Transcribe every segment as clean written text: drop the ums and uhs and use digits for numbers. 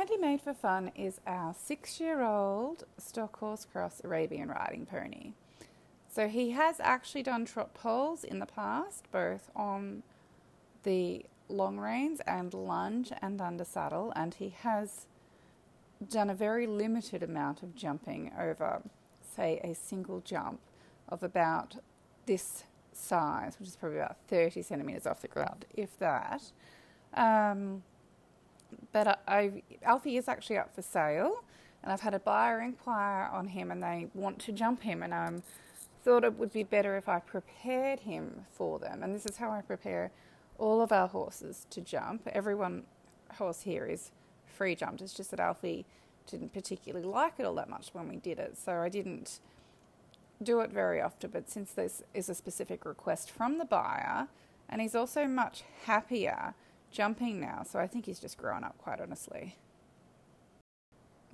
Alanddi Made for Fun is our 6-year-old stockhorse cross Arabian riding pony. So he has actually done trot poles in the past, both on the long reins and lunge and under saddle, and he has done a very limited amount of jumping over, say, a single jump of about this size, which is probably about 30 centimetres off the ground, if that. But Alfie is actually up for sale, and I've had a buyer inquire on him and they want to jump him, and I thought it would be better if I prepared him for them. And this is how I prepare all of our horses to jump. Horse here is free jumped. It's just that Alfie didn't particularly like it all that much when we did it, so I didn't do it very often. But since this is a specific request from the buyer, and he's also much happier jumping now, so I think he's just grown up, quite honestly.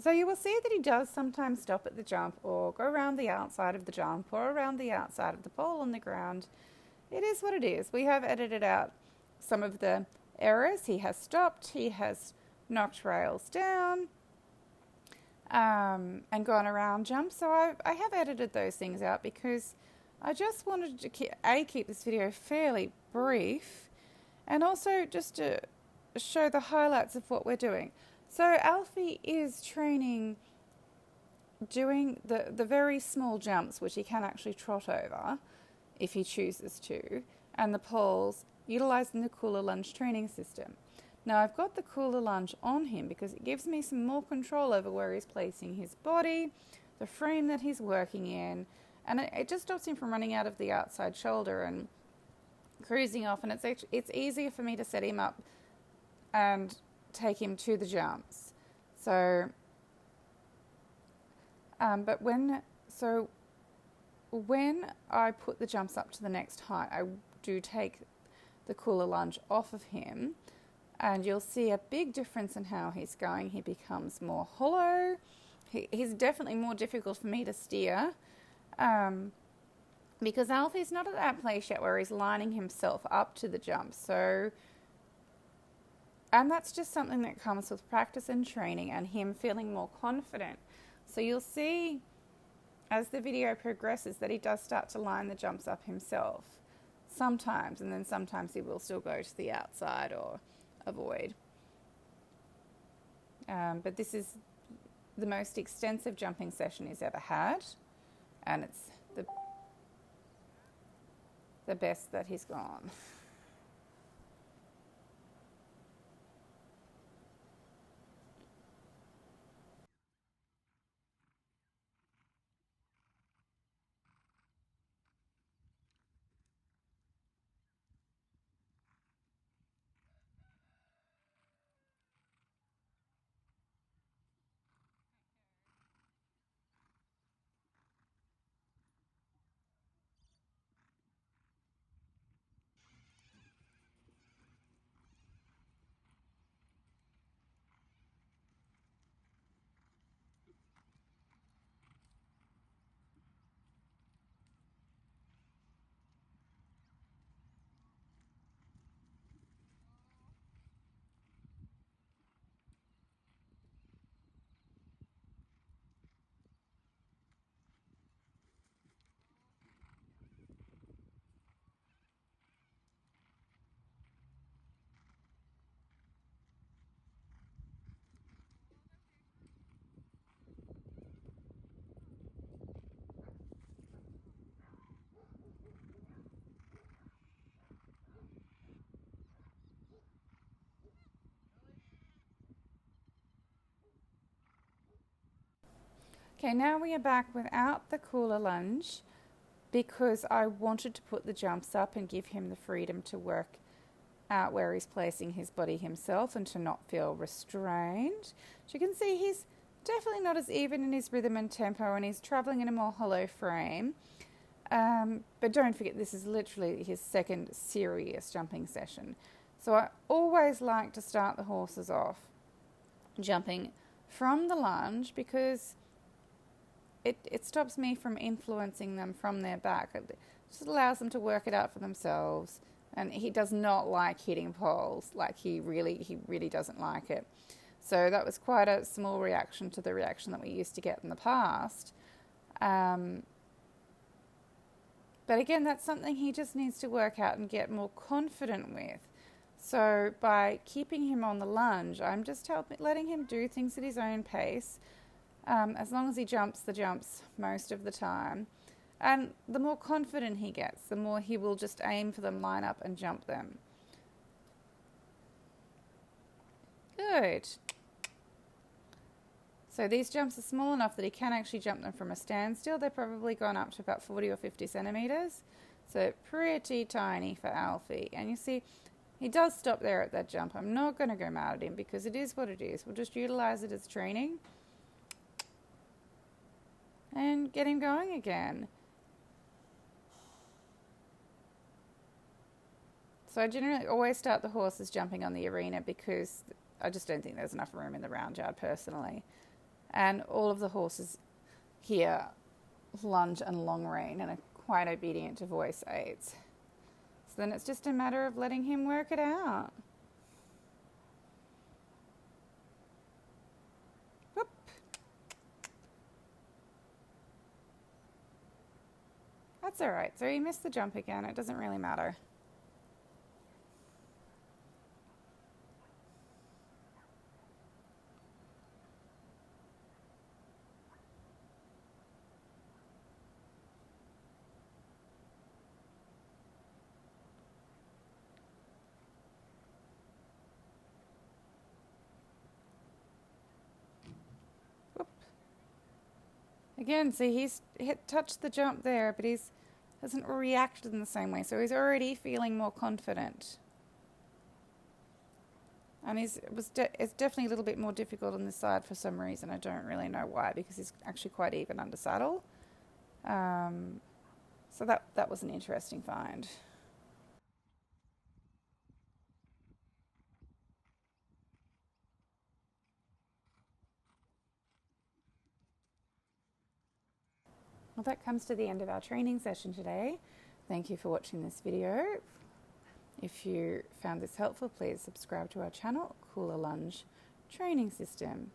So you will see that he does sometimes stop at the jump or go around the outside of the jump or around the outside of the pole on the ground. It is what it is. We have edited out some of the errors. He has stopped, he has knocked rails down, and gone around jumps. So I have edited those things out because I just wanted to keep this video fairly brief, and also just to show the highlights of what we're doing. So Alfie is training, doing the very small jumps, which he can actually trot over if he chooses to, and the poles, utilising the Kula Lunge Training System. Now I've got the Kula Lunge on him because it gives me some more control over where he's placing his body, the frame that he's working in, and it just stops him from running out of the outside shoulder and cruising off, and it's easier for me to set him up and take him to the jumps. So, but when I put the jumps up to the next height, I do take the Kula Lunge off of him, and you'll see a big difference in how he's going. He becomes more hollow. He's definitely more difficult for me to steer. Because Alfie's not at that place yet where he's lining himself up to the jump. So, and that's just something that comes with practice and training and him feeling more confident. So you'll see as the video progresses that he does start to line the jumps up himself sometimes, and then sometimes he will still go to the outside or avoid. But this is the most extensive jumping session he's ever had, and it's the best that he's gone. Okay, now we are back without the Kula Lunge because I wanted to put the jumps up and give him the freedom to work out where he's placing his body himself and to not feel restrained. So you can see he's definitely not as even in his rhythm and tempo, and he's travelling in a more hollow frame. But don't forget, this is literally his second serious jumping session. So I always like to start the horses off jumping from the lunge because it stops me from influencing them from their back. It just allows them to work it out for themselves. And he does not like hitting poles. Like he really doesn't like it. So that was quite a small reaction to the reaction that we used to get in the past. But again, that's something he just needs to work out and get more confident with. So by keeping him on the lunge, I'm just letting him do things at his own pace, as long as he jumps the jumps most of the time. And the more confident he gets, the more he will just aim for them, line up and jump them. Good. So these jumps are small enough that he can actually jump them from a standstill. They're probably gone up to about 40 or 50 centimetres. So pretty tiny for Alfie. And you see, he does stop there at that jump. I'm not going to go mad at him because it is what it is. We'll just utilise it as training and get him going again. So I generally always start the horses jumping on the arena because I just don't think there's enough room in the round yard personally. And all of the horses here lunge and long rein and are quite obedient to voice aids. So then it's just a matter of letting him work it out. Whoop. That's all right. So he missed the jump again. It doesn't really matter. Again, see, he's touched the jump there, but he's hasn't reacted in the same way, so he's already feeling more confident. And it's definitely a little bit more difficult on this side for some reason. I don't really know why, because he's actually quite even under saddle. So that was an interesting find. Well, that comes to the end of our training session today. Thank you for watching this video. If you found this helpful, please subscribe to our channel, Kula Lunge Training System.